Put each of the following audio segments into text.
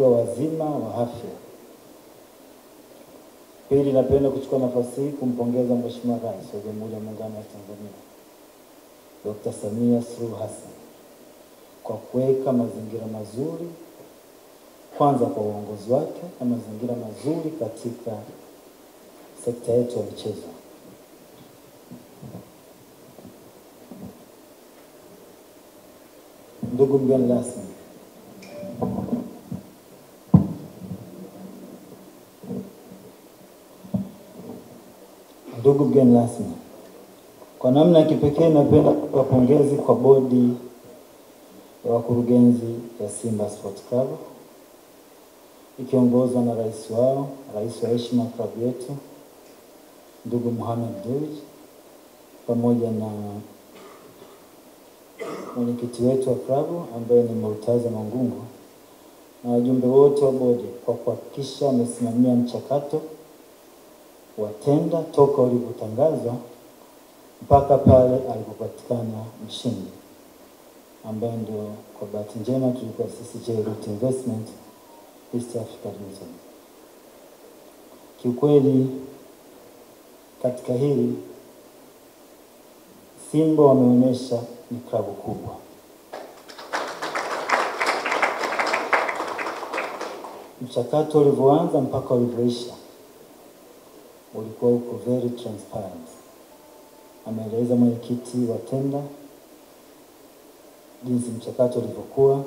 wakiwa wazima wa afya. Pili, napenda kuchukua nafasi hii kumpongeza Mheshimiwa Rais wa Jamhuri ya Muungano wa Tanzania Dr. Samia Suluhu Hassan kwa kuweka mazingira mazuri, kwanza kwa uongozi wake, na mazingira mazuri katika sekta yetu ya michezo. Ndugu mgeni rasmi, kwa namna ya kipekee napenda kutoa pongezi kwa bodi ya wakurugenzi ya Simba Sports Club ikiongozwa na rais wao, rais wa heshima klabu yetu, ndugu Mohamed Dewji, pamoja na mwenyekiti wetu wa klabu ambaye ni Murtaza Mangungu, na wajumbe wote wa bodi kwa kuhakikisha wamesimamia mchakato wa tenda toka ulipotangazwa mpaka pale alipopatikana mshindi, ambaye ndio kwa bahati njema tulikuwa sisi J-Root Investment East Africa Limited. Kiukweli katika hili Simba wameonyesha ni klabu kubwa. Mchakato ulivyoanza mpaka ulivyoisha ulikuwa uko very transparent. Ameeleza mwenyekiti wa tenda jinsi mchakato ulivyokuwa,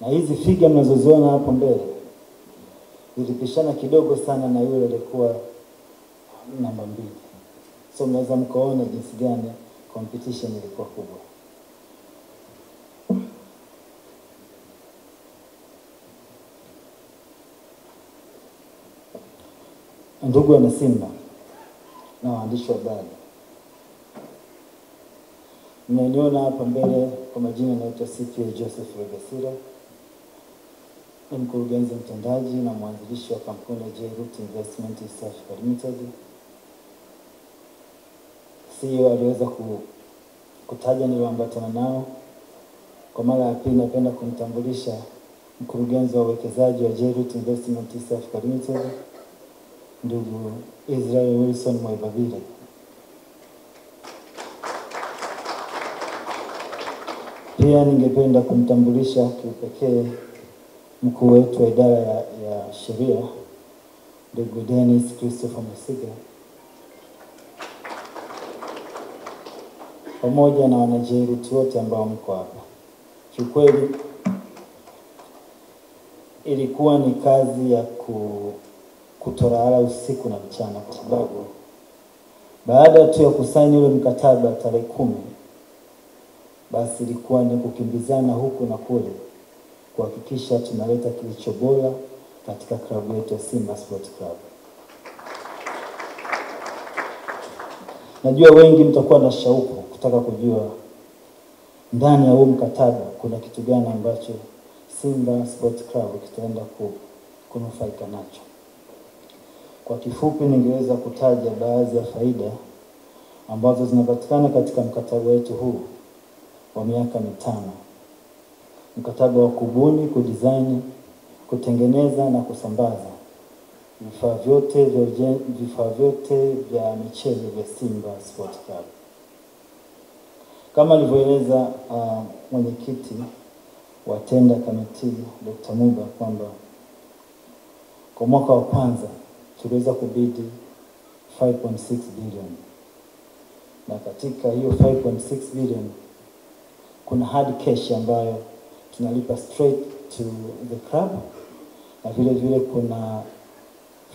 na hizi figa mnazoziona hapo mbele zilipishana kidogo sana na yule aliyekuwa namba 2. So mnaweza mkaona jinsi gani competition ilikuwa kubwa. Ndugu wana Simba na waandishi wa habari, mnaniona hapa mbele kwa majina naitwa CPA Joseph Regasira, ni mkurugenzi mtendaji na mwanzilishi wa kampuni ya J-Root Investment East Africa Limited. CEO aliweza kutaja niliyoambatana nao. Kwa mara ya pili napenda kumtambulisha mkurugenzi wa uwekezaji wa J-Root Investment East Africa Limited, ndugu Israel Wilson Mwaibabile. Pia ningependa kumtambulisha kipekee mkuu wetu wa idara ya sheria, ndugu Dennis Christopher Musiga, pamoja na wanajeruti wote ambao mko hapa. Kiukweli ilikuwa ni kazi ya kutorala usiku na mchana, kwa sababu baada tu ya kusaini ule mkataba tarehe 10, basi ilikuwa ni kukimbizana huku na kule kuhakikisha tunaleta kilicho bora katika klabu yetu ya Simba Sports Club. Najua wengi mtakuwa na shauku kutaka kujua ndani ya huu mkataba kuna kitu gani ambacho Simba Sports Club kitaenda kunufaika nacho. Kwa kifupi ningeweza kutaja baadhi ya faida ambazo zinapatikana katika mkataba wetu huu wa miaka 5. Mkataba wa kubuni, kudesign, kutengeneza na kusambaza vifaa vyote vya michezo vya Simba Sports Club. Kama alivyoeleza mwenyekiti wa tenda committee Dr. Muba kwamba kwa mwaka wa kwanza tuliweza kubidi 5.6 billion. Na katika hiyo 5.6 billion kuna hard cash ambayo tunalipa straight to the club, na vile vile kuna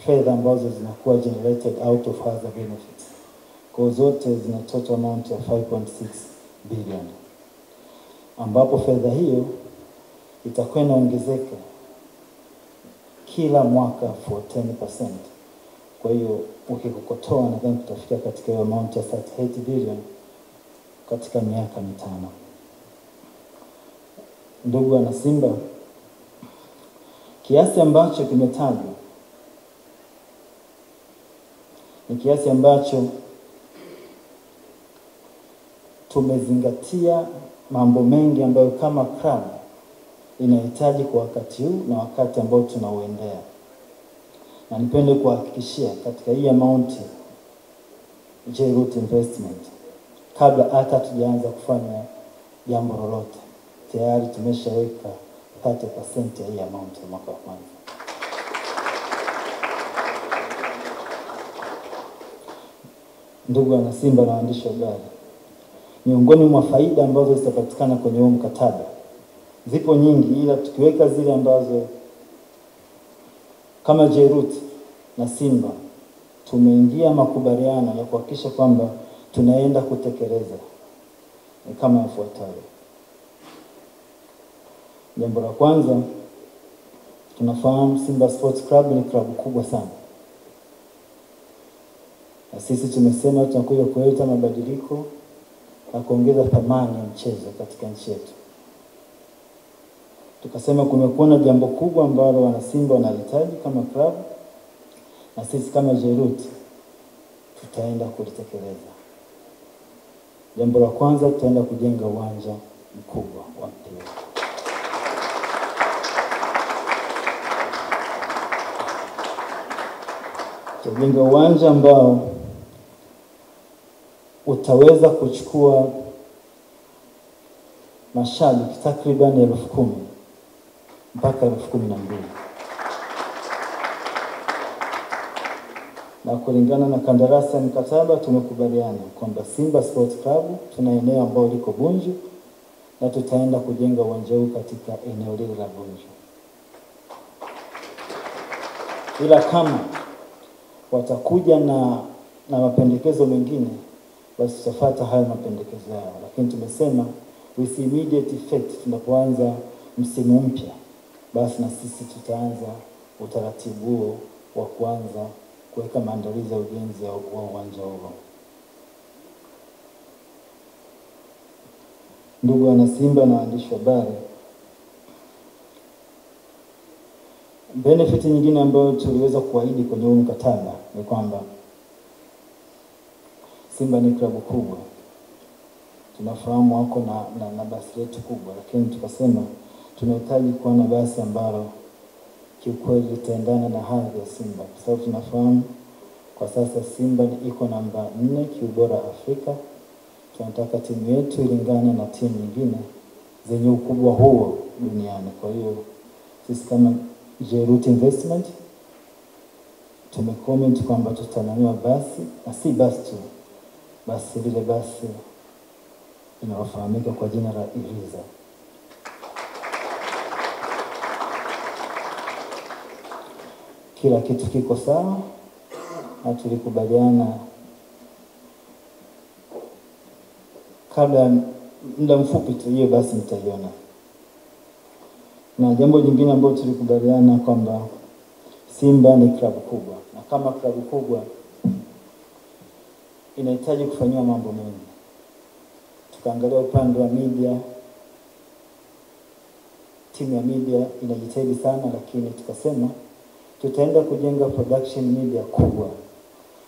fedha ambazo zinakuwa generated out of other benefits. Kwa zote zina total amount ya 5.6 billion. Ambapo fedha hiyo itakuwa inaongezeka kila mwaka for 10%. Kwa hiyo ukikokotoa nadhani tutafika katika hiyo amount ya 38 billion katika miaka 5. Ndugu wana Simba, kiasi ambacho kimetajwa ni kiasi ambacho tumezingatia mambo mengi ambayo kama club inahitaji kwa wakati huu na wakati ambao tunauendea. Na nipende kuhakikishia katika hii amount J-Root investment, kabla hata tujaanza kufanya jambo lolote, tayari tumeshaweka 30% ya hii amount ya mwaka wa kwanza. Ndugu wana Simba na waandishi wa habari, miongoni mwa faida ambazo zitapatikana kwenye huu mkataba zipo nyingi, ila tukiweka zile ambazo kama J-Root na Simba tumeingia makubaliano ya kuhakikisha kwamba tunaenda kutekeleza ni kama yafuatayo. Jambo la kwanza, tunafahamu Simba Sports Club ni klabu kubwa sana. Na sisi tumesema tunakuja kuleta mabadiliko na kuongeza thamani ya mchezo katika nchi yetu. Tukasema kumekuwa na jambo kubwa ambalo wana Simba wanahitaji kama klabu, na sisi kama J-Root tutaenda kulitekeleza. Jambo la kwanza, tutaenda kujenga uwanja mkubwa wa mpira. Tutajenga uwanja ambao utaweza kuchukua mashabiki takriban 10,000 mpaka 12,000. Na kulingana na kandarasi ya mkataba tumekubaliana kwamba Simba Sports Club tuna eneo ambalo liko Bunju na tutaenda kujenga uwanja huu katika eneo lile la Bunju. Ila kama watakuja na mapendekezo mengine, basi tutafuata hayo mapendekezo yao. Lakini tumesema with immediate effect, tunapoanza msimu mpya, basi na sisi tutaanza utaratibu huo wa kuanza kuweka maandalizi ya ujenzi wa uwanja huo. Ndugu wana Simba na waandishi wa habari, benefit nyingine ambayo tuliweza kuahidi kwenye huu mkataba ni kwamba Simba ni klabu kubwa. Tunafahamu wako na basi letu kubwa, lakini tukasema tunahitaji kuwa na basi ambalo kiukweli litaendana na hadhi ya Simba. Kwa sababu tunafahamu kwa sasa Simba iko namba 4 kiubora Afrika. Tunataka timu yetu ilingane na timu nyingine zenye ukubwa huo duniani. Kwa hiyo sisi kama J-Root Investment tumecomment kwamba tutanunua basi, na si basi tu, basi lile basi linalofahamika kwa jina la Iriza. Kila kitu kiko sawa na tulikubaliana kabla muda mfupi tu hiyo basi mtaiona. Na jambo jingine ambalo tulikubaliana kwamba Simba ni klabu kubwa, na kama klabu kubwa inahitaji kufanywa mambo mengi. Tukaangalia upande wa media, timu ya media inajitahidi sana, lakini tukasema tutaenda kujenga production media kubwa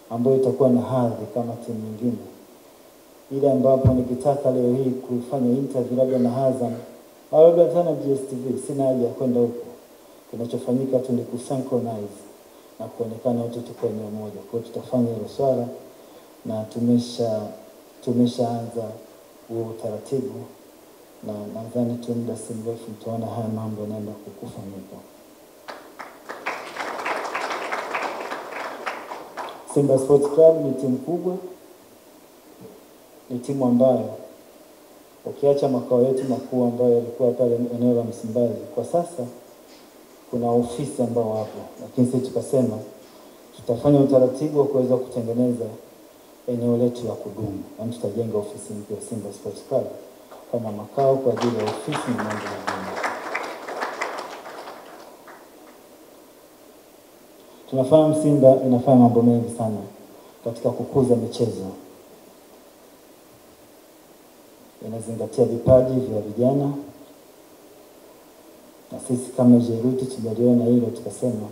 ambayo itakuwa na hadhi kama timu nyingine. Ile ambapo nikitaka leo hii kufanya interview labda na Azam au labda sana GSTV, sina haja ya kwenda huko. Kinachofanyika tu ni kusynchronize na kuonekana wote tuko eneo moja. Kwa hiyo tutafanya hilo swala na tumeshaanza huo utaratibu, na nadhani tu muda si mrefu mtaona haya mambo yanaenda kufanyika. Simba Sports Club ni timu kubwa, ni timu ambayo ukiacha makao yetu makuu ambayo yalikuwa pale eneo la Msimbazi, kwa sasa kuna ofisi ambao wapo, lakini sisi tukasema tutafanya utaratibu wa kuweza kutengeneza eneo letu la kudumu, na tutajenga ofisi mpya ya Simba Sports Club kama makao kwa ajili ya ofisi na mambo mengine. Tunafahamu Simba inafanya mambo mengi sana katika kukuza michezo. Inazingatia vipaji vya vijana, na sisi kama J-Root tumeliona hilo, tukasema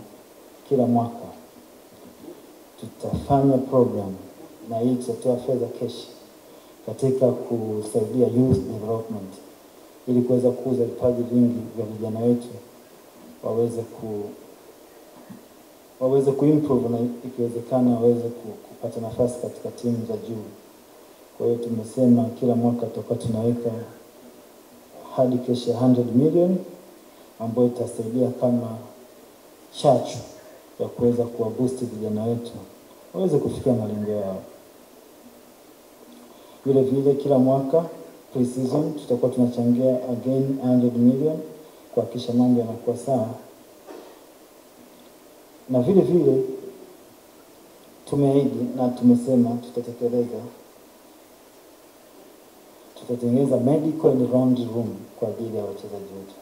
kila mwaka tutafanya program, na hii tutatoa fedha cash katika kusaidia youth development ili kuweza kukuza vipaji vingi vya vijana wetu waweze kuimprove na ikiwezekana waweze kupata nafasi katika timu za juu. Kwa hiyo tumesema kila mwaka tutakuwa tunaweka hadi kesho 100 million ambayo itasaidia kama chachu ya kuweza kuwaboost vijana wetu waweze kufikia malengo yao. Vile vile kila mwaka pre-season tutakuwa tunachangia again 100 million kuhakikisha mambo yanakuwa sawa. Na vile vile tumeahidi na tumesema tutatengeneza medical and round room kwa ajili ya wachezaji wetu.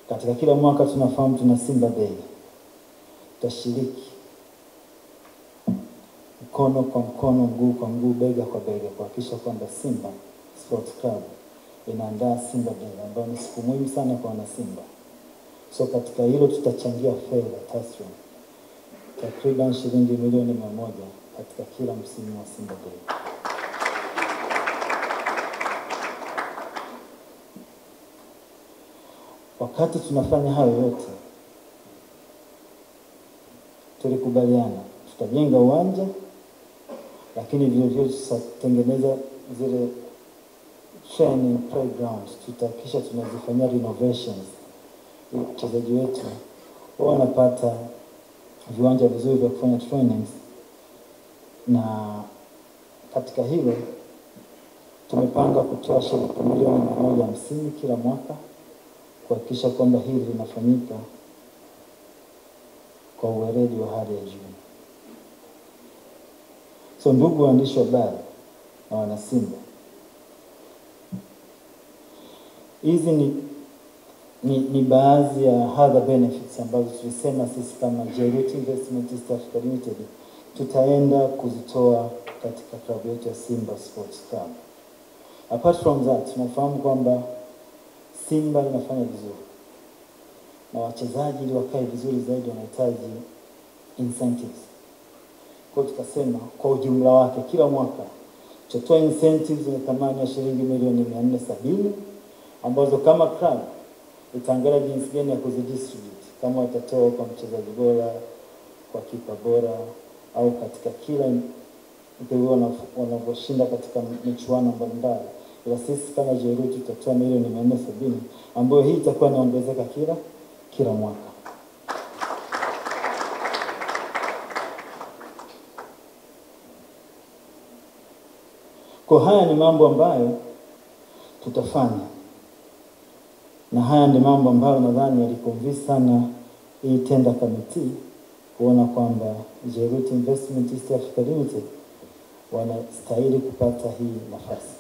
Katika kila mwaka tunafahamu tuna Simba Day. Tutashiriki mkono kwa mkono, mguu kwa mguu, bega kwa bega kuhakikisha kwamba Simba Sports Club inaandaa Simba Day ambayo ni siku muhimu sana kwa wana Simba. So katika hilo tutachangia fedha taslimu takriban shilingi milioni 100 katika kila msimu wa Simba Day. Wakati tunafanya hayo yote, tulikubaliana tutajenga uwanja, lakini vile vile tutatengeneza zile training playgrounds, tutahakikisha tunazifanyia renovations. Wachezaji wetu wanapata viwanja vizuri vya kufanya trainings, na katika hilo tumepanga kutoa shilingi milioni 150 kila mwaka kuhakikisha kwamba hili linafanyika kwa uweledi wa hali ya juu. So ndugu waandishi wa habari na wana Simba, hizi ni baadhi ya other benefits ambazo tulisema sisi kama JRUT Investment East Africa Limited tutaenda kuzitoa katika klabu yetu ya Simba Sports Club. Apart from that, tunafahamu kwamba Simba inafanya vizuri na wachezaji ili wakae vizuri zaidi wanahitaji incentives. Kwa hiyo tukasema kwa ujumla wake kila mwaka tutatoa incentives zenye thamani ya shilingi milioni 470 ambazo kama club itaangalia jinsi gani ya kuzidistribute, kama watatoa kwa mchezaji bora, kwa kipa bora, au katika kila wanavyoshinda katika michuano mbalimbali. Ila sisi kama JRUT tutatoa milioni 470 ambayo hii itakuwa inaongezeka kila mwaka. Kwa haya ni mambo ambayo tutafanya, na haya ni mambo ambayo nadhani yalikonvince sana hii tender committee kuona kwamba JRUT Investment East Africa Limited wanastahili kupata hii nafasi.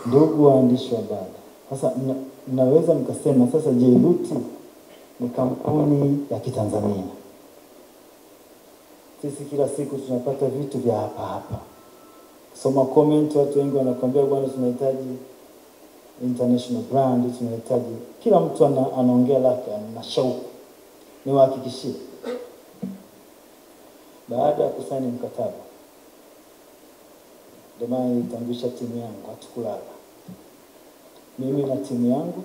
Ndugu waandishi wa habari, sasa mnaweza mkasema sasa JRUT ni kampuni ya Kitanzania. Sisi kila siku tunapata vitu vya hapa. Soma comment, watu wengi wanakuambia bwana tunahitaji international brand, tunahitaji. Kila mtu anaongea lake na shauku. Niwahakikishie, baada ya kusaini mkataba, ndio maana nilitambulisha timu yangu, hatukulala. Mimi na timu yangu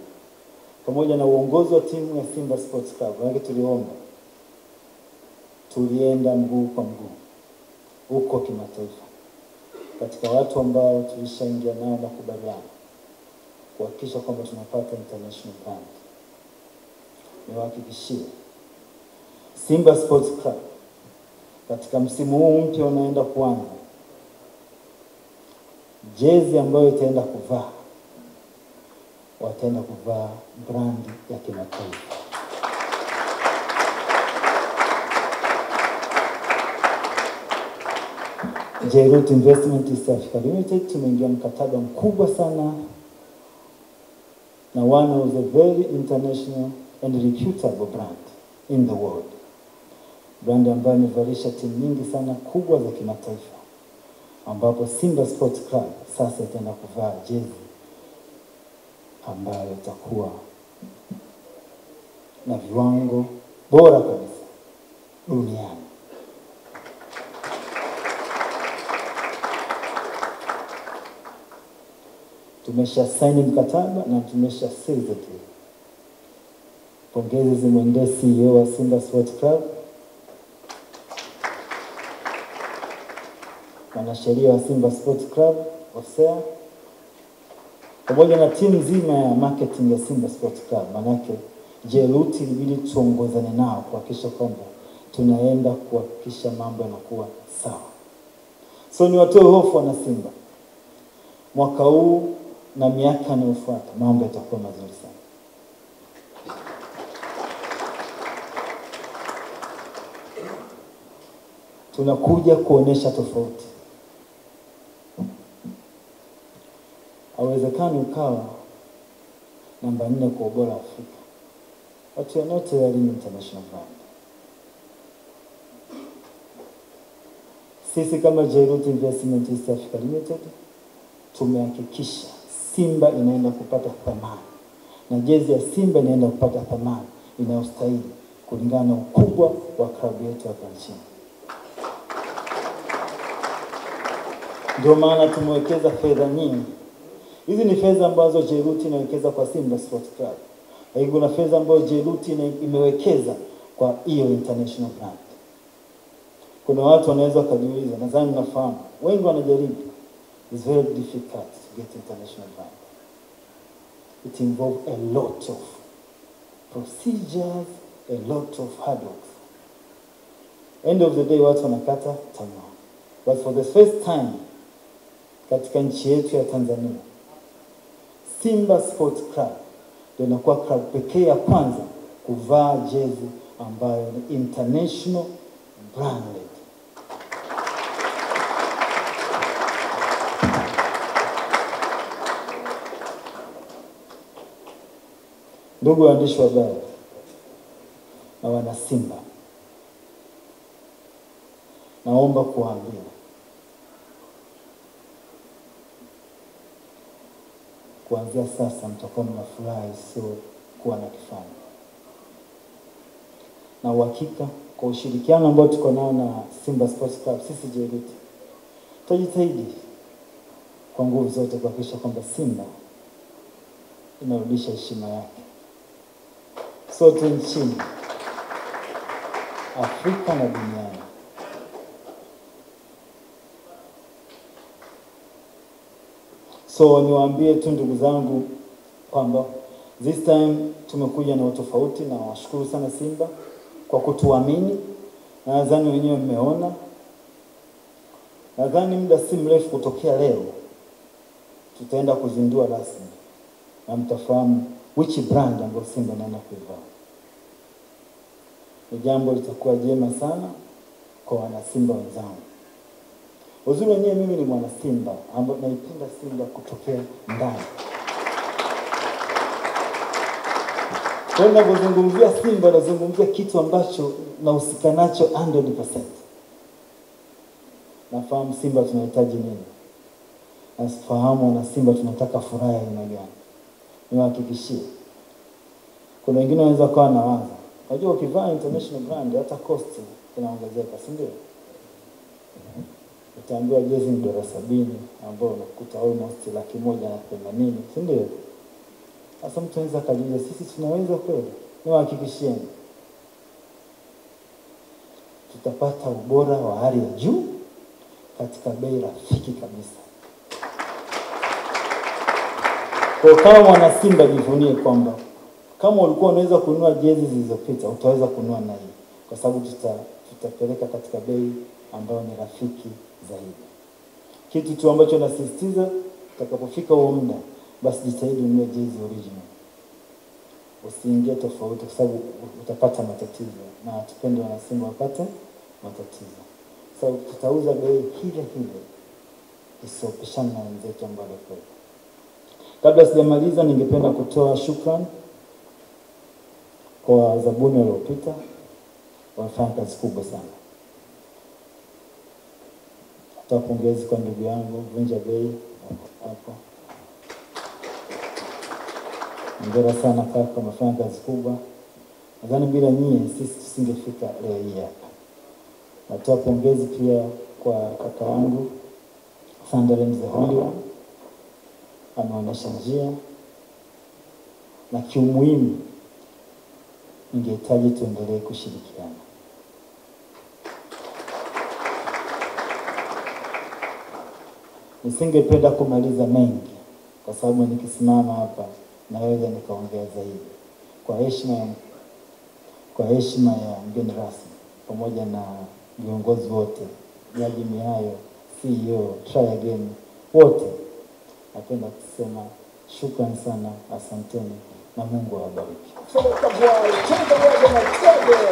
pamoja na uongozi wa timu ya Simba Sports Club, tulienda mguu kwa mguu huko kimataifa katika watu ambao tulishaingia nao makubaliano kuhakikisha kwamba tunapata international brand. Niwahakikishie Simba Sports Club katika msimu huu mpya unaenda kuanza, jezi ambayo itaenda kuvaa, wataenda kuvaa brand ya kimataifa. JRUT Investment East Africa Limited tumeingia mkataba mkubwa sana na one of the very international and reputable brand in the world. Brand ambayo imevalisha timu nyingi sana kubwa za kimataifa, ambapo Simba Sports Club sasa itaenda kuvaa jezi ambayo itakuwa na viwango bora kabisa. duniani. Tumesha saini mkataba na tumesha seal the deal. Pongezi zimwendee CEO wa Simba Sports Club, wanasheria wa Simba Sports Club, Osea, pamoja na timu nzima ya marketing ya Simba Sports Club. Manake Jeruti ilibidi tuongozane nao kuhakikisha kwamba tunaenda kuhakikisha mambo yanakuwa sawa. So ni watoe hofu wana Simba. Mwaka huu na miaka inayofuata mambo yatakuwa mazuri sana. Tunakuja kuonesha tofauti. Haiwezekani ukawa namba 4 kwa ubora Afrika, but you are not a international brand. Sisi kama Jeruti Investment East Africa Limited tumehakikisha Simba inaenda kupata thamani, na jezi ya Simba inaenda kupata thamani inayostahili kulingana na ukubwa wa klabu yetu hapa nchini. Ndio maana tumewekeza fedha nyingi. Hizi ni fedha ambazo Jeruti inawekeza kwa Simba Sports Club. Hiyo na fedha ambazo Jeruti imewekeza kwa hiyo international brand. Kuna watu wanaweza kujiuliza, nadhani mnafahamu, wengi wanajaribu. It's very difficult to get international brand. It involves a lot of procedures, a lot of hard work. End of the day watu wanakata tamaa. But for the first time katika nchi yetu ya Tanzania, Simba Sports Club ndio inakuwa club pekee ya kwanza kuvaa jezi ambayo ni international branded. Ndugu waandishi wa habari na wana Simba, naomba kuambia kuanzia sasa mtakuwa mnafurahi sio kuwa na kifani. Na uhakika kwa ushirikiano ambao tuko nao na Simba Sports Club, sisi Jeruti tutajitahidi kwa nguvu zote kuhakikisha kwamba Simba inarudisha heshima yake sote nchini, Afrika na duniani. So niwaambie tu ndugu zangu kwamba this time tumekuja na utofauti, na washukuru sana Simba kwa kutuamini. Na nadhani wenyewe mmeona. Nadhani muda si mrefu kutokea leo tutaenda kuzindua rasmi na mtafahamu which brand ambayo Simba inaenda kuivaa. Ni jambo litakuwa jema sana kwa wana Simba wenzangu. Uzuri wenyewe mimi ni mwana Simba ambaye naipenda Simba kutokea ndani. Kwa ninapozungumzia Simba nazungumzia kitu ambacho nahusika nacho 100%. Nafahamu Simba tunahitaji nini. Nafahamu na Simba tunataka furaha ya aina gani. Niwahakikishie. Kuna wengine wanaweza kuwa na waza, unajua ukivaa international brand hata cost inaongezeka, si ndio? Utaambiwa jezi ni $70 ambayo unakuta almost 180,000, si ndio? Sasa mtu anaweza kujiuliza, sisi tunaweza kweli? Niwahakikishieni tutapata ubora wa hali ya juu katika bei rafiki kabisa. Kwa kama mwana Simba jivunie kwamba kama ulikuwa unaweza kununua jezi zilizopita, utaweza kununua na hii, kwa sababu tutapeleka katika bei ambayo ni rafiki zaidi. Kitu tu ambacho nasisitiza, utakapofika huo muda, basi jitahidi ununue jezi original. Usiingie tofauti kwa sababu utapata matatizo, na tupende wana Simba wapate matatizo. Sababu tutauza bei hile isiyopishana na wenzetu ambao wako. Kabla sijamaliza, ningependa kutoa shukrani kwa zabuni waliopita, wamefanya kazi kubwa sana. Toa pongezi kwa ndugu yangu Vunja Bei hapo. Hongera sana kaka, umefanya kazi kubwa. Nadhani bila nyie sisi tusingefika leo hii hapa. Natoa pongezi pia kwa kaka yangu Sunderland the Holy One, ameonyesha njia, na kiumuhimu ningehitaji tuendelee kushirikiana. Nisingependa kumaliza mengi kwa sababu nikisimama hapa naweza nikaongea zaidi. Kwa heshima ya mgeni rasmi pamoja na viongozi wote, Jaji Mihayo, CEO, Try Again, wote, napenda kusema shukrani sana, asanteni na Mungu awabariki.